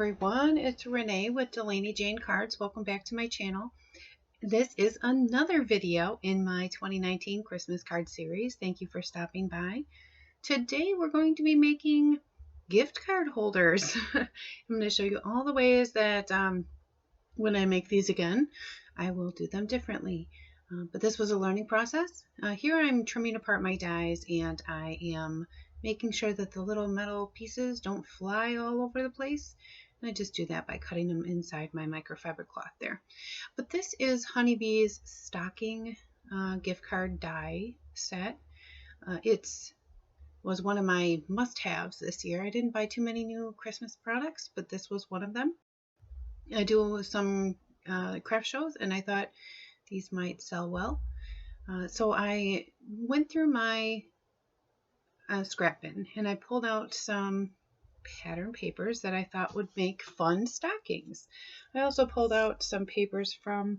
everyone, it's Renee with Delaney Jane Cards. Welcome back to my channel. This is another video in my 2019 Christmas card series. Thank you for stopping by. Today we're going to be making gift card holders. I'm going to show you all the ways that when I make these again, I will do them differently. But this was a learning process. Here I'm trimming apart my dies, and I am making sure that the little metal pieces don't fly all over the place. And I just do that by cutting them inside my microfiber cloth there. But this is Honeybee's stocking gift card die set. It was one of my must-haves this year. I didn't buy too many new Christmas products, but this was one of them. I do some craft shows, and I thought these might sell well. So I went through my scrap bin and I pulled out some pattern papers that I thought would make fun stockings. I also pulled out some papers from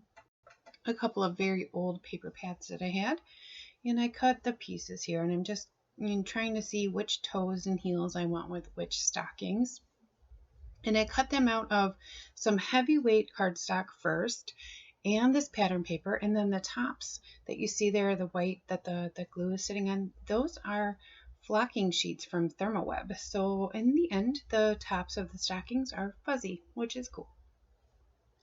a couple of very old paper pads that I had, and I cut the pieces here, and I'm just trying to see which toes and heels I want with which stockings. And I cut them out of some heavyweight cardstock first, and this pattern paper, and then the tops that you see there, the white that the glue is sitting on, those are flocking sheets from Thermoweb. So in the end, the tops of the stockings are fuzzy, which is cool.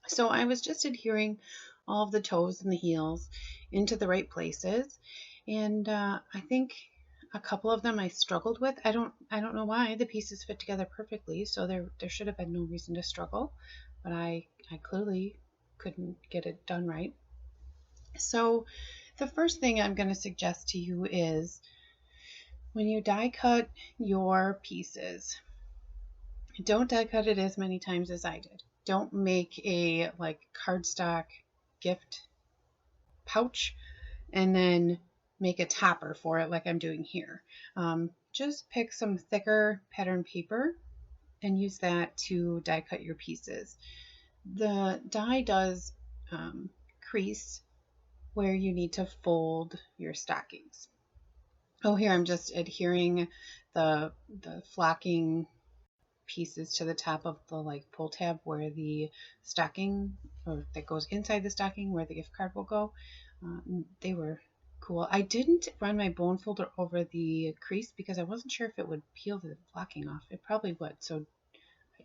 So I was just adhering all of the toes and the heels into the right places, and I think a couple of them I struggled with. I don't know why. The pieces fit together perfectly, so there should have been no reason to struggle, but I clearly couldn't get it done right. So the first thing I'm going to suggest to you is, when you die cut your pieces, don't die cut it as many times as I did. Don't make a cardstock gift pouch and then make a topper for it like I'm doing here. Just pick some thicker pattern paper and use that to die cut your pieces. The die does crease where you need to fold your stockings. Oh, here I'm just adhering the flocking pieces to the top of the pull tab where the stocking, or that goes inside the stocking where the gift card will go. They were cool. I didn't run my bone folder over the crease because I wasn't sure if it would peel the flocking off. It probably would, so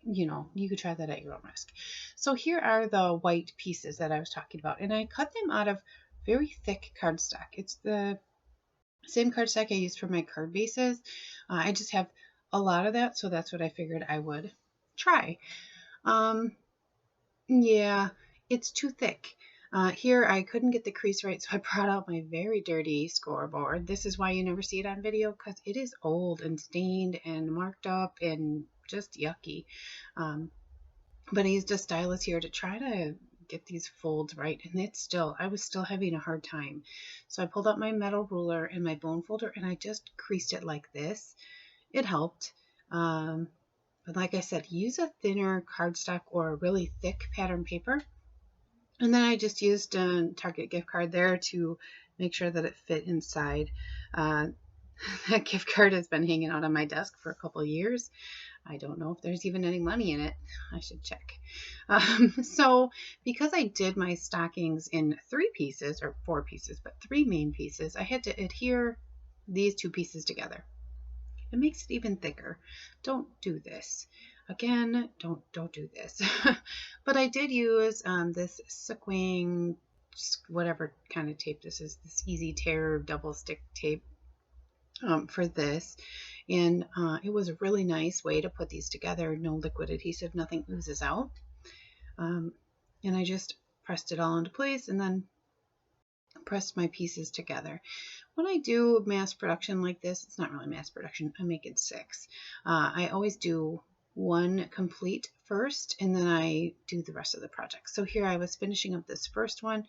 you could try that at your own risk. So here are the white pieces that I was talking about, and I cut them out of very thick cardstock. It's the same cardstock I used for my card bases. I just have a lot of that, so that's what I figured I would try. Yeah, it's too thick. Here I couldn't get the crease right, so I brought out my very dirty scoreboard. This is why you never see it on video, because it is old and stained and marked up and just yucky. But I used a stylus here to try to get these folds right, and I was still having a hard time. So I pulled out my metal ruler and my bone folder, and I just creased it like this. It helped. But like I said, use a thinner cardstock or a really thick pattern paper. And then I just used a Target gift card there to make sure that it fit inside. That gift card has been hanging out on my desk for a couple of years. I don't know if there's even any money in it. I should check. So because I did my stockings in 3 pieces, or 4 pieces, but 3 main pieces, I had to adhere these 2 pieces together. It makes it even thicker. Don't do this. Again, don't do this. But I did use this Sequin, whatever kind of tape this is, this Easy Tear double stick tape for this. And it was a really nice way to put these together. No liquid adhesive, nothing oozes out. And I just pressed it all into place and then pressed my pieces together. When I do mass production like this, it's not really mass production, I make it 6. I always do 1 complete first, and then I do the rest of the project. So here I was finishing up this first one.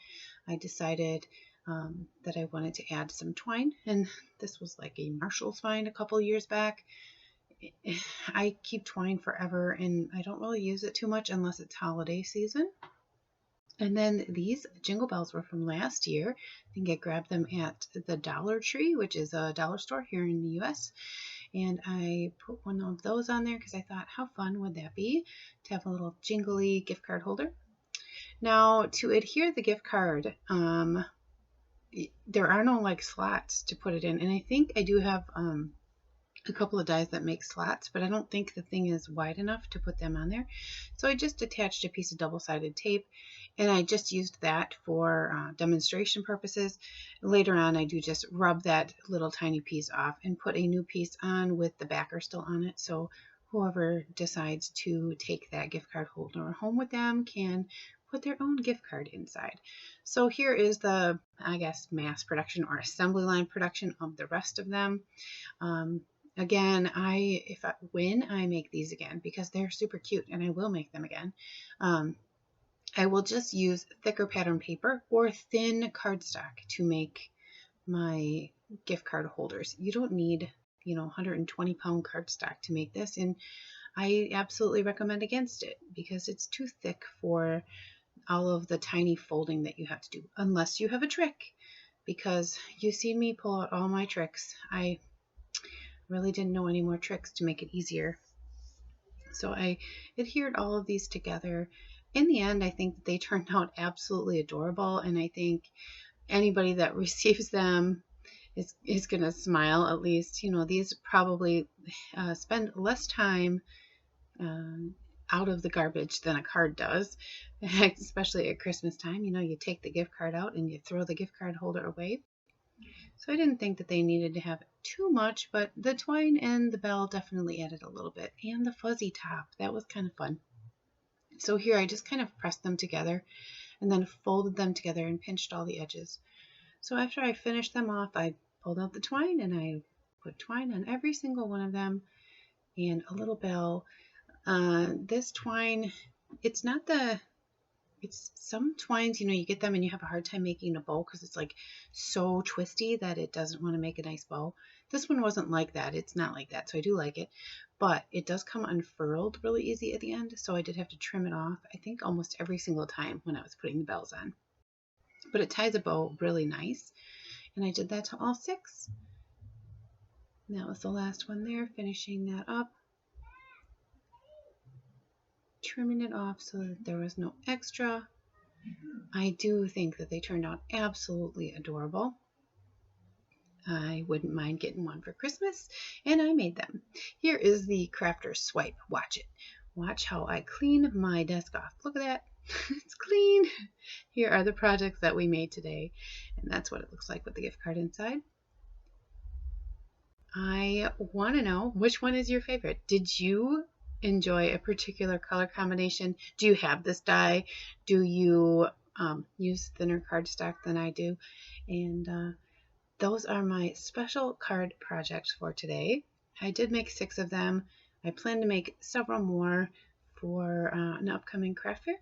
I decided that I wanted to add some twine, and this was like a Marshall's find a couple years back. I keep twine forever, and I don't really use it too much unless it's holiday season. And then these jingle bells were from last year. I think I grabbed them at the Dollar Tree, which is a dollar store here in the US. And I put one of those on there because I thought, how fun would that be to have a little jingly gift card holder. Now, to adhere the gift card, there are no like slots to put it in. And I think I do have a couple of dies that make slots, but I don't think the thing is wide enough to put them on there. So I just attached a piece of double-sided tape, and I just used that for demonstration purposes. Later on, I do just rub that little tiny piece off and put a new piece on with the backer still on it. So whoever decides to take that gift card holder home with them can put their own gift card inside. So here is the, I guess, mass production or assembly line production of the rest of them. Again, when I make these again, because they're super cute and I will make them again, I will just use thicker pattern paper or thin cardstock to make my gift card holders. You don't need, 120-pound cardstock to make this, and I absolutely recommend against it because it's too thick for all of the tiny folding that you have to do, unless you have a trick, because you've seen me pull out all my tricks. I really didn't know any more tricks to make it easier. So I adhered all of these together. In the end, I think that they turned out absolutely adorable, and I think anybody that receives them is going to smile at least. These probably spend less time out of the garbage than a card does, especially at Christmas time. You take the gift card out and you throw the gift card holder away. So I didn't think that they needed to have too much, but the twine and the bell definitely added a little bit, and the fuzzy top. That was kind of fun. So here I just kind of pressed them together and then folded them together and pinched all the edges. So after I finished them off, I pulled out the twine and I put twine on every single one of them and a little bell. This twine, it's some twines, you get them and you have a hard time making a bow because it's like so twisty that it doesn't want to make a nice bow. This one wasn't like that. It's not like that, so I do like it. But it does come unfurled really easy at the end, so I did have to trim it off, I think almost every single time when I was putting the bells on. But it ties a bow really nice, and I did that to all 6. And that was the last one there, finishing that up. Trimming it off so that there was no extra. I do think that they turned out absolutely adorable. I wouldn't mind getting one for Christmas, and I made them. Here is the crafter's swipe. Watch it. Watch how I clean my desk off. Look at that. It's clean. Here are the projects that we made today, and that's what it looks like with the gift card inside. I want to know, which one is your favorite? Did you enjoy a particular color combination? Do you have this die? Do you use thinner cardstock than I do? And those are my special card projects for today. I did make 6 of them. I plan to make several more for an upcoming craft fair,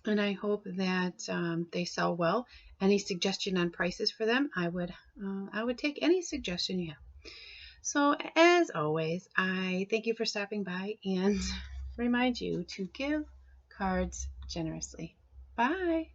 and I hope that they sell well. Any suggestion on prices for them? I would take any suggestion you have. So as always, I thank you for stopping by and remind you to give cards generously. Bye.